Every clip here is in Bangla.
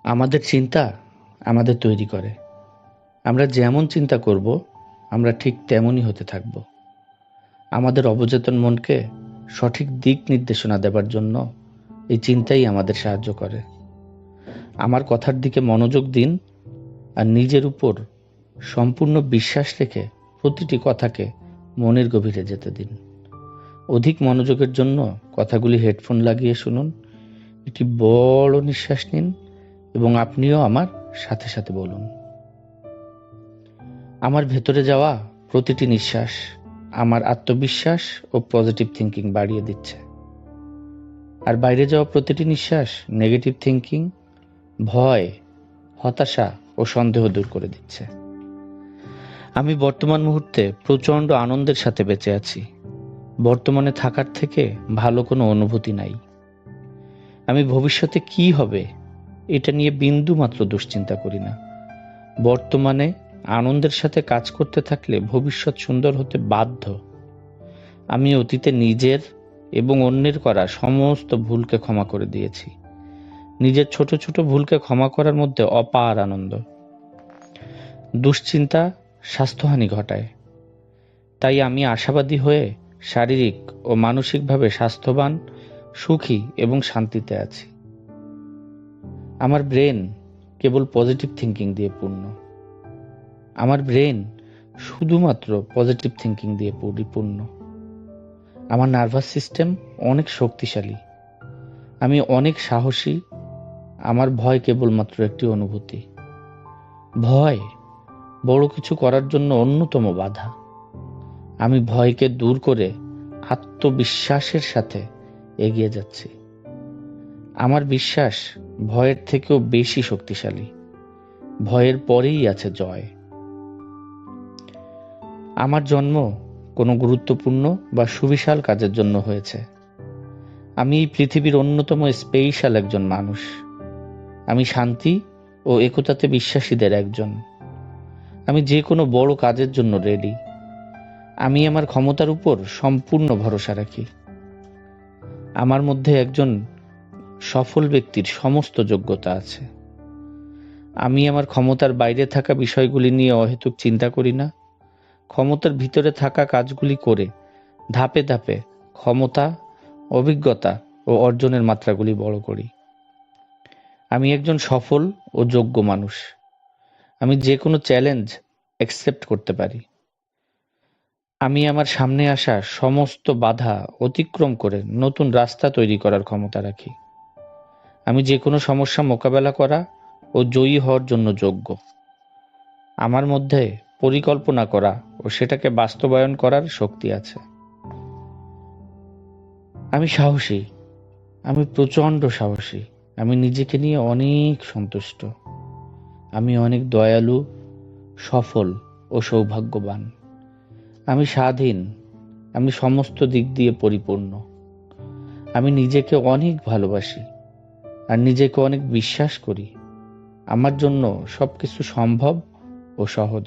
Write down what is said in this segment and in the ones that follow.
আমাদের চিন্তা আমাদের তৈরি করে। আমরা যেমন চিন্তা করব, আমরা ঠিক তেমনই হতে থাকব। আমাদের অবচেতন মনকে সঠিক দিক নির্দেশনা দেবার জন্য এই চিন্তাই আমাদের সাহায্য করে। আমার কথার দিকে মনোযোগ দিন আর নিজের উপর সম্পূর্ণ বিশ্বাস রেখে প্রতিটি কথাকে মনের গভীরে যেতে দিন। অধিক মনোযোগের জন্য কথাগুলি হেডফোন লাগিয়ে শুনুন। একটি বড় নিঃশ্বাস নিন এবং আপনিও আমার সাথে সাথে বলুন, আমার ভেতরে যাওয়া প্রতিটি নিঃশ্বাস আমার আত্মবিশ্বাস ও পজিটিভ থিঙ্কিং বাড়িয়ে দিচ্ছে, আর বাইরে যাওয়া প্রতিটি নিঃশ্বাস নেগেটিভ থিঙ্কিং, ভয়, হতাশা ও সন্দেহ দূর করে দিচ্ছে। আমি বর্তমান মুহূর্তে প্রচণ্ড আনন্দের সাথে বেঁচে আছি। বর্তমানে থাকার থেকে ভালো কোনো অনুভূতি নাই। আমি ভবিষ্যতে কি হবে এটা নিয়ে বিন্দু মাত্র দুশ্চিন্তা করি না। বর্তমানে আনন্দের সাথে কাজ করতে থাকলে ভবিষ্যৎ সুন্দর হতে বাধ্য। আমি অতীতে নিজের এবং অন্যের করা সমস্ত ভুলকে ক্ষমা করে দিয়েছি। নিজের ছোট ছোট ভুলকে ক্ষমা করার মধ্যে অপার আনন্দ। দুশ্চিন্তা স্বাস্থ্যহানি ঘটায়, তাই আমি আশাবাদী হয়ে শারীরিক ও মানসিকভাবে স্বাস্থ্যবান, সুখী এবং শান্তিতে আছি। আমার ব্রেন কেবল পজিটিভ থিঙ্কিং দিয়ে পূর্ণ। আমার ব্রেন শুধুমাত্র পজিটিভ থিঙ্কিং দিয়ে পরিপূর্ণ। আমার নার্ভাস সিস্টেম অনেক শক্তিশালী। আমি অনেক সাহসী। আমার ভয় কেবলমাত্র একটি অনুভূতি। ভয় বড় কিছু করার জন্য অন্যতম বাধা। আমি ভয়কে দূর করে আত্মবিশ্বাসের সাথে এগিয়ে যাচ্ছি। আমার বিশ্বাস ভয়ের থেকেও বেশি শক্তিশালী। ভয়ের পরেই আছে জয়। আমার জন্ম কোনো গুরুত্বপূর্ণ বা সুবিশাল কাজের জন্য হয়েছে। আমি এই পৃথিবীর অন্যতম স্পেশাল একজন মানুষ। আমি শান্তি ও একতাতে বিশ্বাসীদের একজন। আমি যে কোনো বড় কাজের জন্য রেডি। আমি আমার ক্ষমতার উপর সম্পূর্ণ ভরসা রাখি। আমার মধ্যে একজন সফল ব্যক্তির সমস্ত যোগ্যতা আছে। আমি আমার ক্ষমতার বাইরে থাকা বিষয়গুলি নিয়ে অহেতুক চিন্তা করি না। ক্ষমতার ভিতরে থাকা কাজগুলি করে ধাপে ধাপে ক্ষমতা, অভিজ্ঞতা ও অর্জনের মাত্রাগুলি বড় করি। আমি একজন সফল ও যোগ্য মানুষ। আমি যে কোনো চ্যালেঞ্জ অ্যাকসেপ্ট করতে পারি। আমি আমার সামনে আসা সমস্ত বাধা অতিক্রম করে নতুন রাস্তা তৈরি করার ক্ষমতা রাখি। আমি যে কোনো সমস্যা মোকাবেলা করা ও জয়ী হওয়ার জন্য যোগ্য। আমার মধ্যে পরিকল্পনা করা ও সেটাকে বাস্তবায়ন করার শক্তি আছে। আমি সাহসী। আমি প্রচণ্ড সাহসী। আমি নিজেকে নিয়ে অনেক সন্তুষ্ট। আমি অনেক দয়ালু, সফল ও সৌভাগ্যবান। আমি স্বাধীন। আমি সমস্ত দিক দিয়ে পরিপূর্ণ। আমি নিজেকে অনেক ভালোবাসি আর নিজেকে অনেক বিশ্বাস করি। আমার জন্য সবকিছু সম্ভব ও সহজ।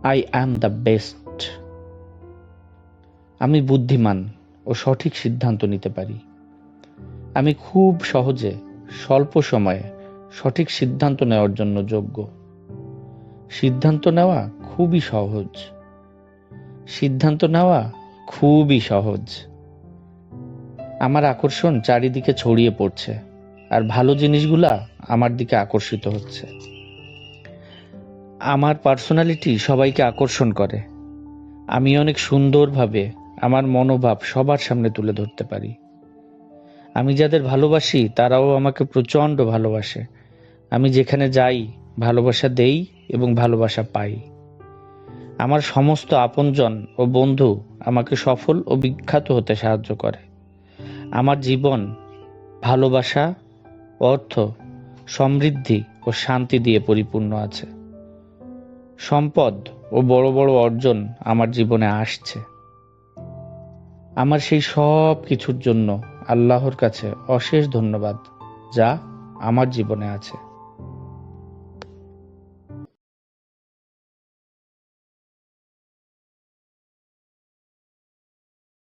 I am the best. আমি বুদ্ধিমান ও সঠিক সিদ্ধান্ত নিতে পারি। আমি খুব সহজে স্বল্প সময়ে সঠিক সিদ্ধান্ত নেওয়ার জন্য যোগ্য। সিদ্ধান্ত নেওয়া খুবই সহজ। সিদ্ধান্ত নেওয়া খুবই সহজ। আমার আকর্ষণ চারিদিকে ছড়িয়ে পড়ছে আর ভালো জিনিসগুলা আমার দিকে আকর্ষিত হচ্ছে। আমার পার্সোনালিটি সবাইকে আকর্ষণ করে। আমি অনেক সুন্দরভাবে আমার মনোভাব সবার সামনে তুলে ধরতে পারি। আমি যাদের ভালোবাসি তারাও আমাকে প্রচণ্ড ভালোবাসে। আমি যেখানে যাই ভালোবাসা দেই এবং ভালোবাসা পাই। আমার সমস্ত আপনজন ও বন্ধু আমাকে সফল ও বিখ্যাত হতে সাহায্য করে। আমার জীবন ভালোবাসা, অর্থ, সমৃদ্ধি ও শান্তি দিয়ে পরিপূর্ণ আছে। সম্পদ ও বড় বড় অর্জন আমার জীবনে আসছে। আমার সেই সব কিছুর জন্য আল্লাহর কাছে অশেষ ধন্যবাদ যা আমার জীবনে আছে।